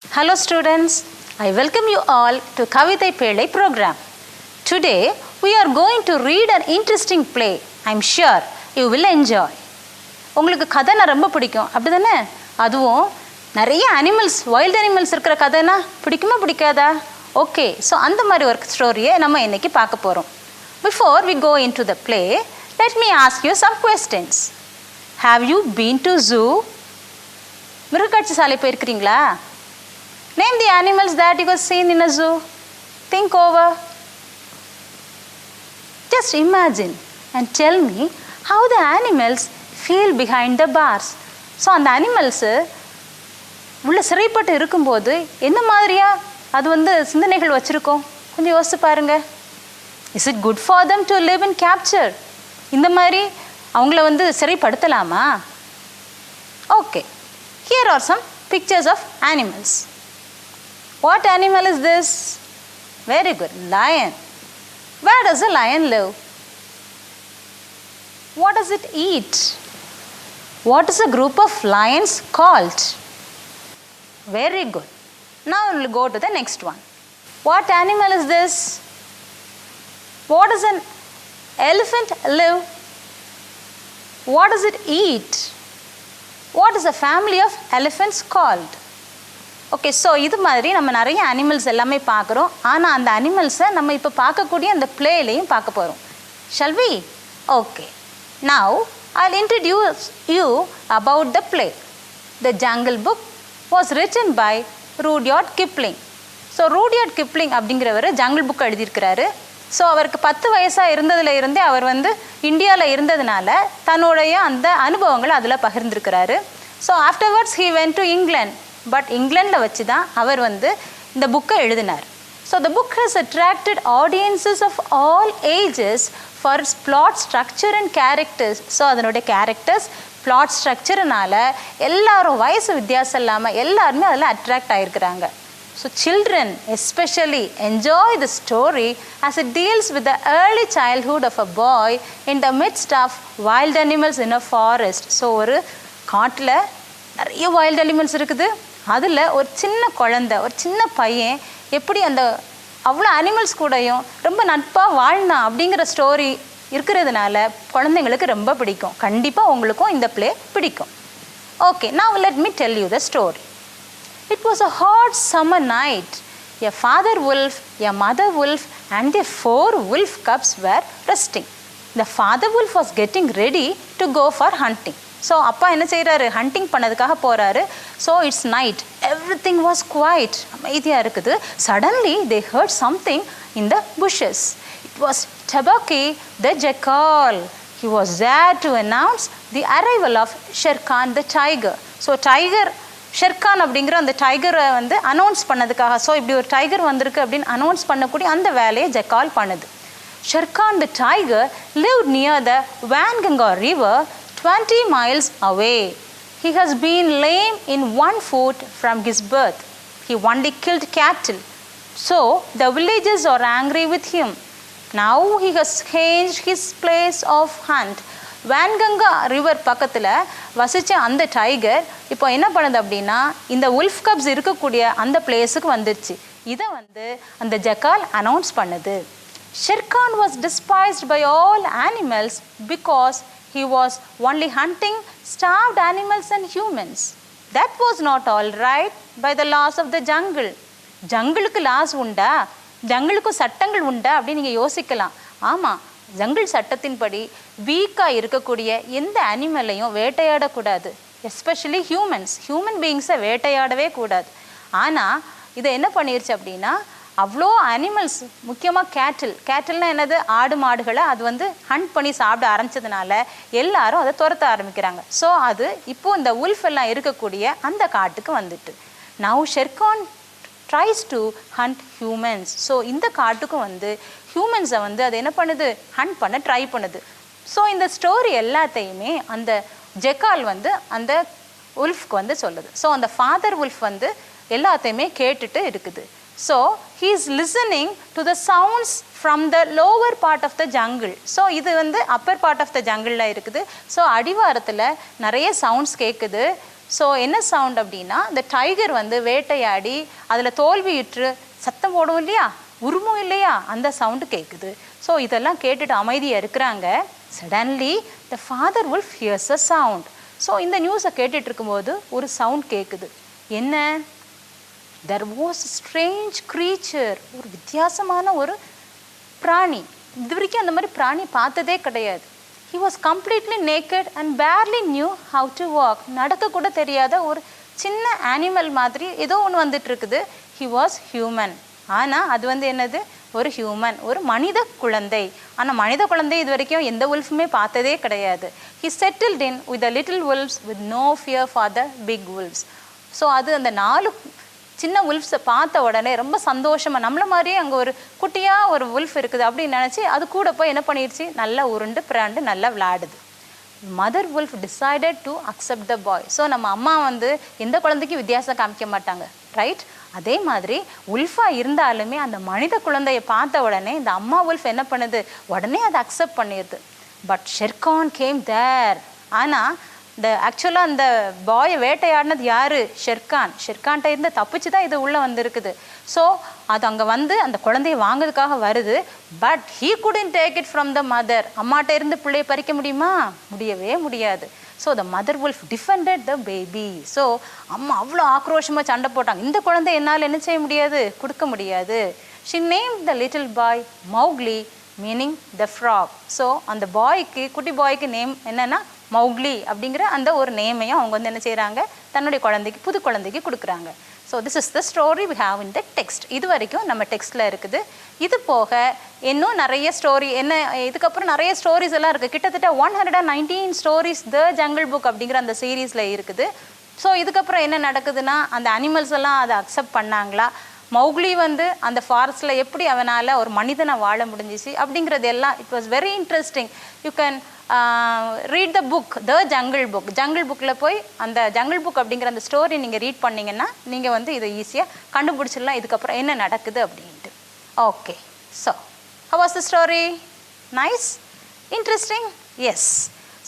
Hello students, I welcome you all to KalviTv program. Today we are going to read an interesting play. I'm sure you will enjoy. உங்களுக்கு கதைனா ரொம்ப பிடிக்கும் அப்படிதானே? அதுவும் நிறைய animals, wild animals இருக்கிற கதைனா பிடிக்குமா பிடிக்காதா? ஓகே, ஸோ அந்த மாதிரி ஒரு ஸ்டோரியை நம்ம இன்னைக்கு பார்க்க போகிறோம். Before we go into the play, let me ask you some questions. Have you been to zoo? மிருகக்காட்சி சாலை போயிருக்கிறீங்களா? Name the animals that you have seen in a zoo. Think over. Just imagine and tell me how the animals feel behind the bars. So அந்த animals உள்ள சிறைப்பட்டு இருக்கும்போது என்ன மாதிரியா அது சிந்தனைகள் வச்சுருக்கோம் கொஞ்சம் யோசிச்சு பாருங்க. Is it good for them to live in capture? இந்த மாதிரி அவங்கள சிறைப்படுத்தலாமா? Okay, here are some pictures of animals. What animal is this? Very good, lion. Where does a lion live? What does it eat? What is a group of lions called? Very good. Now we will go to the next one. What animal is this? What does an elephant live? What does it eat? What is a family of elephants called? Okay, so இது மாதிரி நம்ம நிறைய animals எல்லாமே பார்க்குறோம். ஆனால் அந்த அனிமல்ஸை நம்ம இப்போ பார்க்கக்கூடிய அந்த பிளேலையும் பார்க்க போகிறோம். Shall we? Okay. Now I'll introduce you about the play. The Jungle Book was written by Rudyard Kipling. So Rudyard Kipling அப்படிங்கிறவர் ஜங்கிள் புக் எழுதியிருக்கிறாரு. ஸோ அவருக்கு 10 வயசாக இருந்ததுல இருந்தே அவர் இந்தியாவில் இருந்ததுனால தன்னுடைய அந்த அனுபவங்களை அதில் பகிர்ந்திருக்கிறாரு. So afterwards he went to England. But இங்கிலாண்டில் வச்சு தான் அவர் இந்த புக்கை எழுதினார். So the book has attracted audiences of all ages for plot structure and characters. So அதனுடைய கேரக்டர்ஸ், பிளாட் ஸ்ட்ரக்சர்னால எல்லாரும் வயசு வித்தியாசம் இல்லாமல் எல்லாருமே அதில் அட்ராக்ட் ஆகிருக்கிறாங்க. So children especially enjoy the story as it deals with the early childhood of a boy in the midst of wild animals in a forest. So ஒரு காட்டில் நிறைய வைல்ட் அனிமல்ஸ் இருக்குது. அதில் ஒரு சின்ன குழந்தை, ஒரு சின்ன பையன் எப்படி அந்த அவ்வளோ அனிமல்ஸ் கூடயும் ரொம்ப நட்பாக வாழ்னா அப்படிங்கிற ஸ்டோரி இருக்கிறதுனால குழந்தைங்களுக்கு ரொம்ப பிடிக்கும். கண்டிப்பாக உங்களுக்கும் இந்த பிளே பிடிக்கும். Okay, now let me tell you the story. It was a hot summer night. A father wolf, a mother wolf and their 4 wolf cubs were resting. The father wolf was getting ready to go for hunting. So அப்பா என்ன செய்கிறாரு? Hunting பண்ணதுக்காக போகிறாரு. So it's night, everything was quiet, அமைதியாக இருக்குது. Suddenly they heard something in the bushes. It was Tabaqui the jackal. He was there to announce the arrival of Shere Khan the tiger. So tiger, Shere Khan அப்படிங்கிற அந்த டைகரை announce பண்ணதுக்காக, so இப்படி ஒரு tiger வந்திருக்கு அப்படின்னு announce பண்ணக்கூடிய அந்த வேலையை ஜெக்கால் பண்ணுது. Sher Khan the tiger lived near the Vanganga river 20 miles away. He has been lame in one foot from his birth. He only killed cattle. So the villagers are angry with him. Now he has changed his place of hunt. Waingunga river பக்கத்தில் வசித்த அந்த tiger இப்போ என்ன பண்ணுது அப்படின்னா இந்த wolf cups இருக்கக்கூடிய அந்த பிளேஸுக்கு வந்துடுச்சு. இதை அந்த ஜக்கால் அனௌன்ஸ் பண்ணுது. Sher Khan was despised by all animals because he was only hunting starved animals and humans. That was not all right by the laws of the jungle. ஜங்கிளுக்கு லாஸ் உண்டா? ஜங்கிளுக்கு சட்டங்கள் உண்டா அப்படின்னு நீங்கள் யோசிக்கலாம். ஆமாம், ஜங்கிள் சட்டத்தின்படி வீக்காக இருக்கக்கூடிய எந்த அனிமலையும் வேட்டையாடக்கூடாது. எஸ்பெஷலி ஹியூமன் பீயிங்ஸை வேட்டையாடவே கூடாது. ஆனால் இதை என்ன பண்ணிருச்சு அப்படின்னா அவ்வளோ அனிமல்ஸ், முக்கியமாக கேட்டில்னால் என்னது? ஆடு மாடுகளை அது ஹண்ட் பண்ணி சாப்பிட ஆரம்பிச்சதுனால எல்லாரும் அதை துரத்த ஆரம்பிக்கிறாங்க. ஸோ அது இப்போது இந்த உல்ஃப் எல்லாம் இருக்கக்கூடிய அந்த காட்டுக்கு வந்துட்டு now Shere Khan tries to hunt humans. So இந்த காட்டுக்கும் ஹியூமன்ஸை அது என்ன பண்ணுது? ஹண்ட் பண்ண ட்ரை பண்ணுது. ஸோ இந்த ஸ்டோரி எல்லாத்தையுமே அந்த ஜெக்கால் அந்த உல்ஃப்க்கு சொல்லுது. ஸோ அந்த ஃபாதர் உல்ஃப் எல்லாத்தையுமே கேட்டுட்டு இருக்குது. So he is listening to the sounds from the lower part of the jungle. So இது upper part of the jungle இருக்குது. ஸோ அடிவாரத்தில் நிறைய சவுண்ட்ஸ் கேட்குது. ஸோ என்ன சவுண்ட் அப்படின்னா, இந்த டைகர் வந்து வேட்டையாடி அதில் தோல்வியுற்று சத்தம் போடும் இல்லையா, உருமும் இல்லையா, அந்த சவுண்டு கேட்குது. ஸோ இதெல்லாம் கேட்டுட்டு அமைதியாக இருக்கிறாங்க. Suddenly the father wolf hears a sound. So இந்த நியூஸை கேட்டுட்டு இருக்கும்போது ஒரு சவுண்ட் கேட்குது. என்ன? there was a strange creature, ஒரு வித்தியாசமான ஒரு பிராணி. இது வரைக்கும் அந்த மாதிரி பிராணி பார்த்ததே கிடையாது. he was completely naked and barely knew how to walk. நடக்க கூட தெரியாத ஒரு சின்ன அனிமல் மாதிரி ஏதோ ஒன்று வந்துட்டு இருக்குது. he was human. ஆனால் அது வந்து என்னது? ஒரு ஹியூமன், ஒரு மனித குழந்தை. ஆனால் மனித குழந்தை இது வரைக்கும் எந்த உல்ஃபுமே பார்த்ததே கிடையாது. he settled in with the little wolves with no fear for the big wolves. So அது அந்த 4 சின்ன உல்ஃப்ஸை பார்த்த உடனே ரொம்ப சந்தோஷமாக, நம்மள மாதிரியே அங்கே ஒரு குட்டியாக ஒரு உல்ஃப் இருக்குது அப்படின்னு நினச்சி அது கூட போய் என்ன பண்ணிடுச்சு, நல்லா உருண்டு பிராண்டு நல்லா விளையாடுது. Mother wolf decided to accept the boy. So நம்ம அம்மா வந்து எந்த குழந்தைக்கும் வித்தியாசம் காமிக்க மாட்டாங்க, ரைட்? அதே மாதிரி உல்ஃபாக இருந்தாலுமே அந்த மனித குழந்தையை பார்த்த உடனே இந்த அம்மா உல்ஃப் என்ன பண்ணுது, உடனே அதை அக்செப்ட் பண்ணிடுது. But Shere Khan came there. ஆனால் ஆக்சுவலாக அந்த பாயை வேட்டையாடினது யார்? ஷெர்கான்ட்ட இருந்து தப்பிச்சு தான் இது உள்ளே வந்திருக்குது. ஸோ அது அங்கே வந்து அந்த குழந்தைய வாங்கிறதுக்காக வருது. But he couldn't take it from the mother. அம்மாட்ட இருந்து பிள்ளையை பறிக்க முடியுமா? முடியவே முடியாது. So the mother wolf defended the baby. So அம்மா அவ்வளோ ஆக்ரோஷமாக சண்டை போட்டாங்க. இந்த குழந்தை என்னால் என்ன செய்ய முடியாது, கொடுக்க முடியாது. she named the little boy Mowgli, meaning the frog. So அந்த பாய்க்கு, குட்டி பாய்க்கு நேம் என்னன்னா மௌக்லி அப்படிங்கிற அந்த ஒரு நேமையும் அவங்க வந்து என்ன செய்கிறாங்க, தன்னுடைய குழந்தைக்கு, புது குழந்தைக்கு கொடுக்குறாங்க. So this is the story we have in the text. இது வரைக்கும் நம்ம டெக்ஸ்ட்டில் இருக்குது. இது போக இன்னும் நிறைய ஸ்டோரி என்ன, இதுக்கப்புறம் நிறைய ஸ்டோரிஸ் எல்லாம் இருக்குது. கிட்டத்தட்ட 119 ஸ்டோரிஸ் த ஜங்கிள் புக் அப்படிங்கிற அந்த சீரீஸில் இருக்குது. ஸோ இதுக்கப்புறம் என்ன நடக்குதுன்னா, அந்த அனிமல்ஸ் எல்லாம் அதை அக்செப்ட் பண்ணாங்களா, மௌக்லி வந்து அந்த ஃபாரஸ்ட்டில் எப்படி அவனால் ஒரு மனிதனை வாழ முடிஞ்சிச்சு அப்படிங்கிறது எல்லாம் it was very interesting. You can read the book, the jungle book. Jungle புக்கில் போய் அந்த ஜங்கிள் புக் அப்படிங்கிற அந்த ஸ்டோரி நீங்கள் ரீட் பண்ணிங்கன்னா நீங்கள் வந்து இதை ஈஸியாக கண்டுபிடிச்சிடலாம் இதுக்கப்புறம் என்ன நடக்குது அப்படின்ட்டு. Okay, so how was the story? Nice? Interesting? Yes.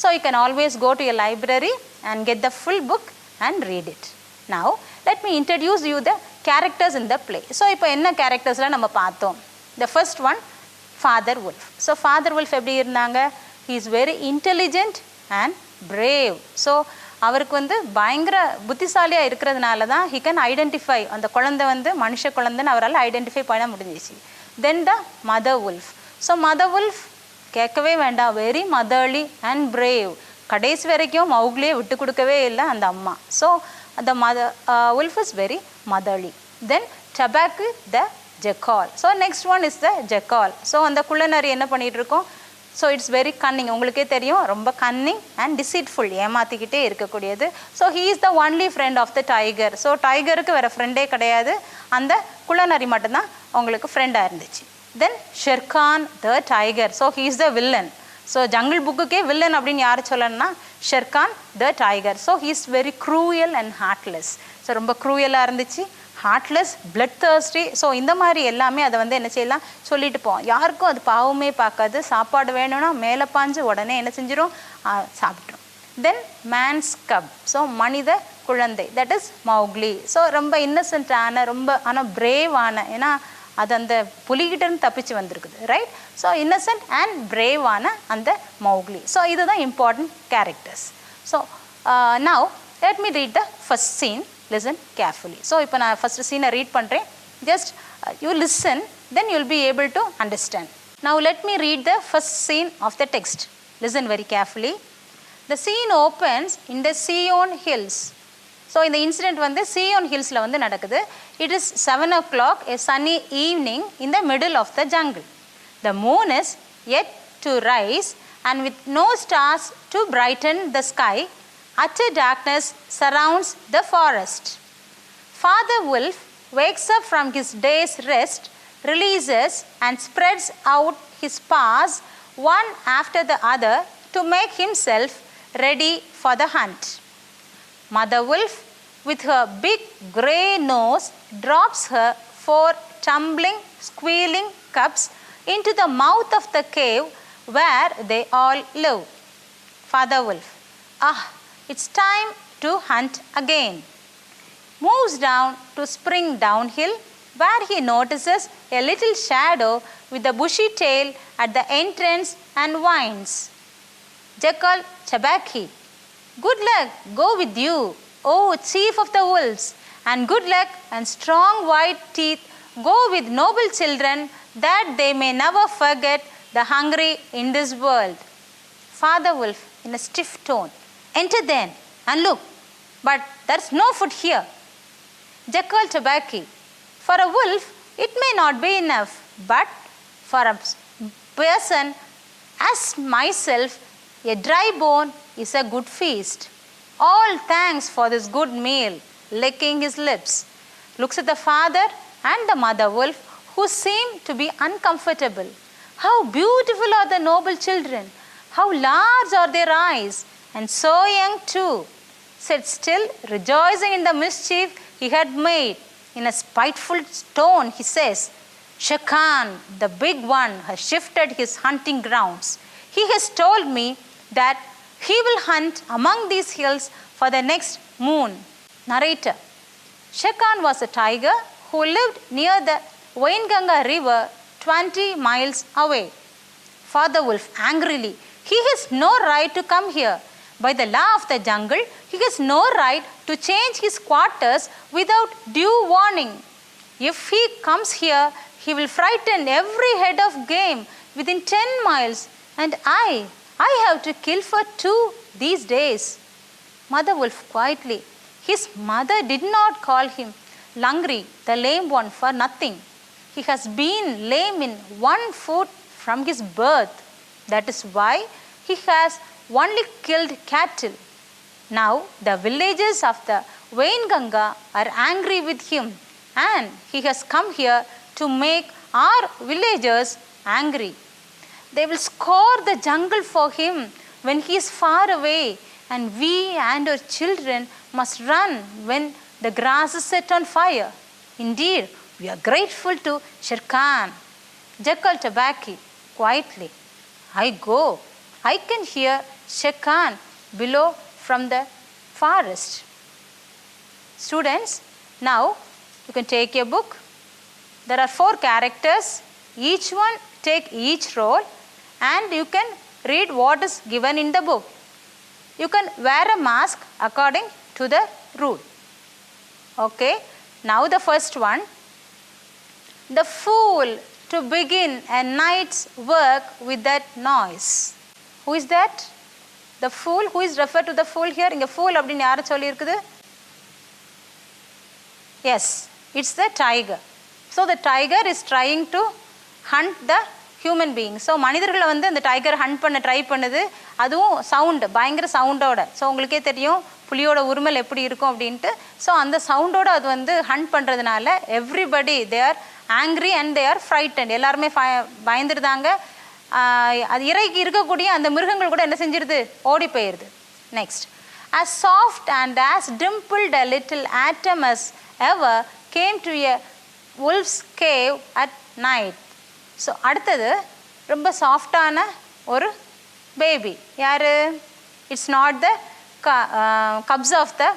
So you can always go to your library and get the full book and read it. Now let me introduce you the characters in the play. So இப்போ என்ன கேரக்டர்ஸ்லாம் நம்ம பார்த்தோம்? The first one, Father Wolf. So Father Wolf எப்படி இருந்தாங்க? He is very intelligent and brave. So அவருக்கு வந்து பயங்கர புத்திசாலியாக இருக்கிறதுனால தான் he can identify, அந்த குழந்தை வந்து மனுஷ குழந்தைன்னு அவரால் ஐடென்டிஃபை பண்ண முடிஞ்சிச்சு. Then the mother wolf. So mother wolf கேட்கவே வேண்டாம், வெரி மதர்லி அண்ட் பிரேவ். கடைசி வரைக்கும் மௌக்லியை விட்டு கொடுக்கவே இல்லை அந்த அம்மா. So the mother wolf is very motherly. Then tobacco, the jackal. So next one is the jackal. So அந்த குள்ளநரி என்ன பண்ணிட்டு இருக்கோம்? So it's very cunning. உங்களுக்கே தெரியும், ரொம்ப கன்னிங் அண்ட் டிசீட்ஃபுல், ஏமாற்றிக்கிட்டே இருக்கக்கூடியது. So he is the only friend of the tiger. So டைகருக்கு வேறு ஃப்ரெண்டே கிடையாது, அந்த குள்ளநரி மட்டும்தான் அவங்களுக்கு ஃப்ரெண்டாக இருந்துச்சு. Then Shere Khan the tiger. So he is the villain. So jungle புக்குக்கே வில்லன் அப்படின்னு யார் சொல்லணும்னா Shere Khan the tiger. So he is very cruel and heartless. So ரொம்ப க்ரூயலாக இருந்துச்சு, ஹார்ட்லெஸ், பிளட் தர்ஸ்டி. ஸோ இந்த மாதிரி எல்லாமே அதை வந்து என்ன செய்யலாம் சொல்லிட்டு போவோம். யாருக்கும் அது பாவமே பார்க்காது. சாப்பாடு வேணும்னா மேலே பாஞ்சு உடனே என்ன செஞ்சிடும், சாப்பிட்ரும். தென் மேன்ஸ் கப். ஸோ மனித குழந்தை, தட் இஸ் மௌக்லி. ஸோ ரொம்ப இன்னசென்ட்டான, ரொம்ப ஆனால் பிரேவான, ஏன்னா அது அந்த புலிகிட்டேருந்து தப்பிச்சு வந்திருக்குது, ரைட்? ஸோ இன்னசென்ட் அண்ட் பிரேவான அந்த மௌக்லி. ஸோ இதுதான் important characters. So now let me read the first scene. Listen carefully. So இப்போ நான் ஃபர்ஸ்ட் சீனை ரீட் பண்ணுறேன். Just you listen, then you will be able to understand. Now let me read the first scene of the text. Listen very carefully. The scene opens in the Sion Hills. So இந்த incident வந்து Sion Hillsல வந்து நடக்குது. It is 7 o'clock, a sunny evening in the middle of the jungle. The moon is yet to rise and with no stars to brighten the sky, utter darkness surrounds the forest. Father Wolf wakes up from his day's rest, releases and spreads out his paws one after the other to make himself ready for the hunt. Mother Wolf, with her big grey nose, drops her 4 tumbling, squealing cubs into the mouth of the cave where they all live. Father Wolf, it's time to hunt again. Moves down to spring downhill, where he notices a little shadow with a bushy tail at the entrance and whines. Jackal Chabaki, good luck go with you, O chief of the wolves, and good luck and strong white teeth go with noble children, that they may never forget the hungry in this world. Father Wolf in a stiff tone, enter then and look, but there's no food here. Jackal Tabaki, for a wolf it may not be enough, but for a person as myself, a dry bone is a good feast. All thanks for this good meal, licking his lips. Looks at the father and the mother wolf, who seem to be uncomfortable. How beautiful are the noble children! How large are their eyes, and so young too. Sat still, rejoicing in the mischief he had made. In a spiteful tone he says, Shere Khan, the big one, has shifted his hunting grounds. He has told me that he will hunt among these hills for the next moon. Narrator. Shere Khan was a tiger who lived near the Wainganga river 20 miles away. Father Wolf angrily, he has no right to come here. By the law of the jungle, he has no right to change his quarters without due warning. If he comes here, he will frighten every head of game within 10 miles, and I have to kill for 2 these days. Mother Wolf quietly, his mother did not call him Langri, the lame one, for nothing. He has been lame in one foot from his birth. That is why he has only killed cattle. Now the villagers of the Wainganga are angry with him, and he has come here to make our villagers angry. They will scour the jungle for him when he is far away, and we and our children must run when the grass is set on fire. Indeed, we are grateful to Shere Khan. Jackal Tabaki quietly, I go. I can hear Shere Khan below from the forest. Students, now you can take your book. There are 4 characters. Each one take each role, and you can read what is given in the book. You can wear a mask according to the rule. Okay, now the first one. The fool to begin a night's work with that noise. Who is that? The fool. Who is referred to the fool here? Inga fool அப்படினு யாரை சொல்லி இருக்குது? Yes, it's the tiger. So the tiger is trying to hunt the human being. So மனிதர்களை வந்து அந்த tiger hunt பண்ண try பண்ணுது. அதுவும் சவுண்டு, பயங்கர சவுண்டோட. ஸோ உங்களுக்கே தெரியும் புலியோட உருமல் எப்படி இருக்கும் அப்படின்ட்டு. ஸோ அந்த சவுண்டோட அது வந்து ஹண்ட் பண்ணுறதுனால everybody they are angry and they are frightened. எல்லாருமே பயந்துருந்தாங்க. அது இறைக்கு இருக்கக்கூடிய அந்த மிருகங்கள் கூட என்ன செஞ்சிருது? ஓடி போயிடுது. Next, as soft and as dimpled a little atom as ever came to a wolf's cave at night. So அடுத்தது ரொம்ப சாஃப்டான ஒரு பேபி. யார்? It's not the cubs of the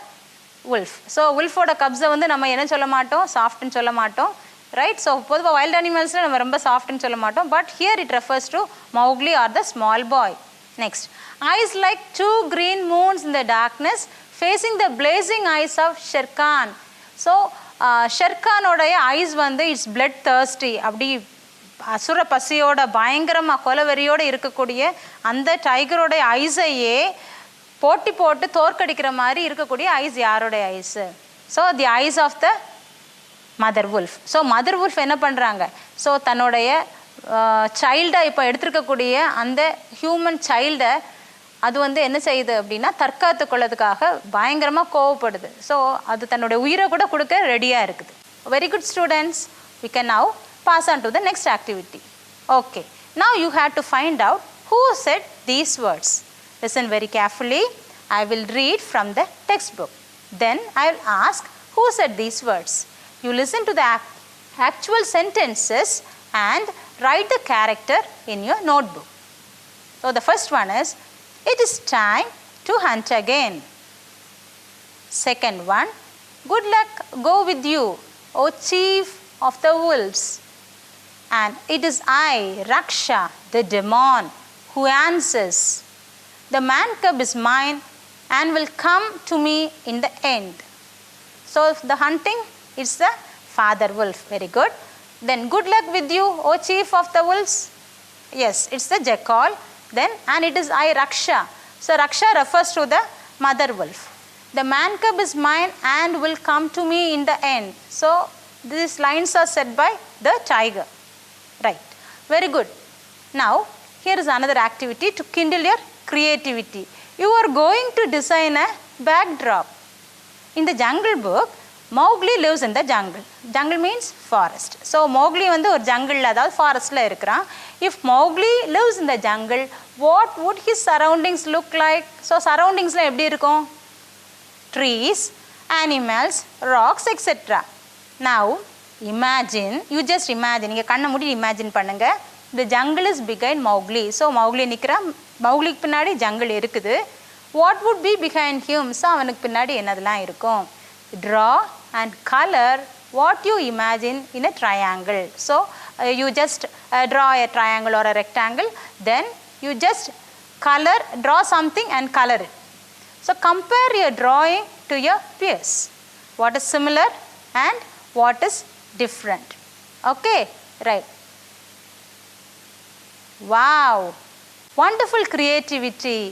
wolf. So உல்ஃபோட கப்ஸை வந்து நம்ம என்ன சொல்ல மாட்டோம்? சாஃப்ட்னு சொல்ல மாட்டோம். ரைட்? ஸோ பொதுவாக வைல்ட் அனிமல்ஸில் நம்ம ரொம்ப சாஃப்ட்னு சொல்ல மாட்டோம். But here it refers to Mowgli or the small boy. Next, eyes like 2 green moons in the darkness facing the blazing eyes of Shere Khan. So Shere கானோடைய ஐஸ் வந்து it's bloodthirsty, அப்படி அசுர பசியோட பயங்கரமாக கொலவெறியோடு இருக்கக்கூடிய அந்த டைகரோடைய ஐஸையே போட்டி போட்டு தோற்கடிக்கிற மாதிரி இருக்கக்கூடிய ஐஸ் யாரோடைய eyes? So the eyes of the mother wolf. So mother wolf என்ன பண்ணுறாங்க? ஸோ தன்னுடைய சைல்டை இப்போ எடுத்துருக்கக்கூடிய அந்த ஹியூமன் சைல்டை அது வந்து என்ன செய்யுது அப்படின்னா தற்காத்து கொள்ளதுக்காக பயங்கரமாக கோவப்படுது. ஸோ அது தன்னுடைய உயிரை கூட கொடுக்க ரெடியாக இருக்குது. Very good students, we can now pass on to the next activity. Okay, now you have to find out who said these words. Listen very carefully. I will read from the textbook. Then I will ask who said these words. You listen to the actual sentences and write the character in your notebook. So the first one is, it is time to hunt again. Second one, good luck go with you, O chief of the wolves. And it is I, Raksha, the demon, who answers, the man cub is mine and will come to me in the end. So the hunting, it's the father wolf. Very good. Then good luck with you, O chief of the wolves. Yes, it's the jackal. Then, and it is I, Raksha. So Raksha refers to the mother wolf. The man cub is mine and will come to me in the end. So these lines are said by the tiger. Right. Very good. Now, here is another activity to kindle your creativity. You are going to design a backdrop. In the Jungle Book, Mowgli lives in the jungle. Jungle means forest. So Mowgli வந்து ஒரு ஜங்கிள்ல அதாவது ஃபாரஸ்ட்ல இருக்கிறான். If Mowgli lives in the jungle, what would his surroundings look like? So surroundingsல எப்படி இருக்கும்? Trees, animals, rocks, etc. Now imagine, you just imagine, நீங்க கண்ணை மூடி imagine பண்ணுங்க. The jungle is behind Mowgli. So Mowgli நிக்கிறான். மௌக்லிக்கு பின்னாடி ஜங்கிள் இருக்குது. What would be behind him? So அவனுக்கு பின்னாடி என்னதெல்லாம் இருக்கும்? Draw and color what you imagine in a triangle. So you just draw a triangle or a rectangle, then you just draw something and color it. So compare your drawing to your peers. What is similar and what is different? Okay, right. Wow, wonderful creativity.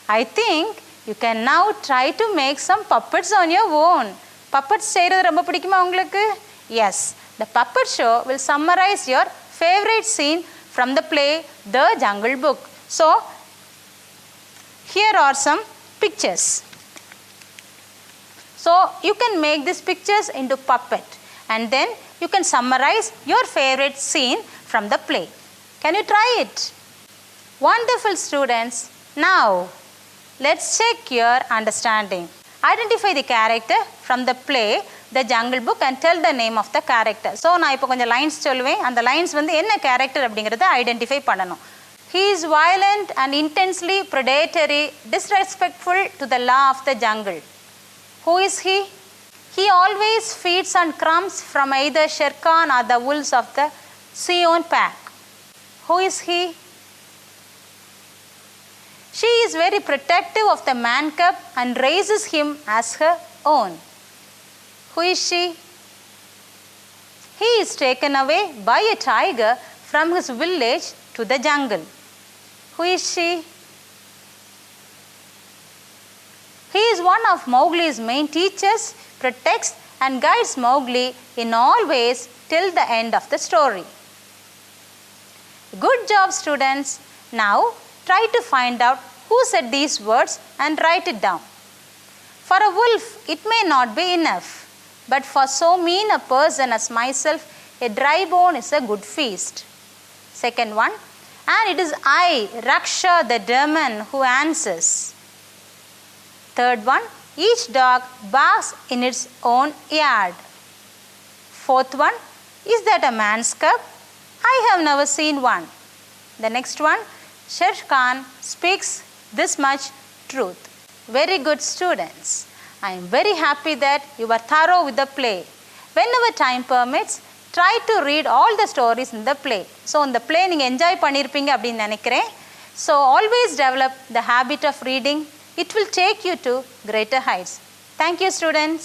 I think you can now try to make some puppets on your own. Puppets செய்கிறது ரொம்ப பிடிக்குமா உங்களுக்கு? Yes, the puppet show will summarize your favorite scene from the play The Jungle Book. So here are some pictures. So you can make these pictures into puppet and then you can summarize your favorite scene from the play. Can you try it? Wonderful students. Now let's check your understanding. Identify the character from the play The Jungle Book and tell the name of the character. So நான் இப்போ கொஞ்சம் lines சொல்லுவேன். அந்த lines வந்து என்ன character அப்படிங்கறத identify பண்ணணும். He is violent and intensely predatory, disrespectful to the law of the jungle. Who is he? He always feeds on crumbs from either Shere Khan or the wolves of the Sion pack. Who is he? She is very protective of the man cub and raises him as her own. Who is she? He is taken away by a tiger from his village to the jungle. Who is she? He is one of Mowgli's main teachers, protects and guides Mowgli in all ways till the end of the story. Good job, students. Now try to find out who said these words and write it down. For a wolf, it may not be enough, but for so mean a person as myself, a dry bone is a good feast. Second one, and it is I, Raksha the demon, who answers. Third one, each dog barks in its own yard. Fourth one, is that a man's cub? I have never seen one. The next one, Shere Khan speaks this much truth. Very good, students. I am very happy that you are thorough with the play. Whenever time permits, try to read all the stories in the play. So in the play நீங்க enjoy பண்ணிருப்பீங்க அப்படினு நினைக்கிறேன். So always develop the habit of reading. It will take you to greater heights. Thank you, students.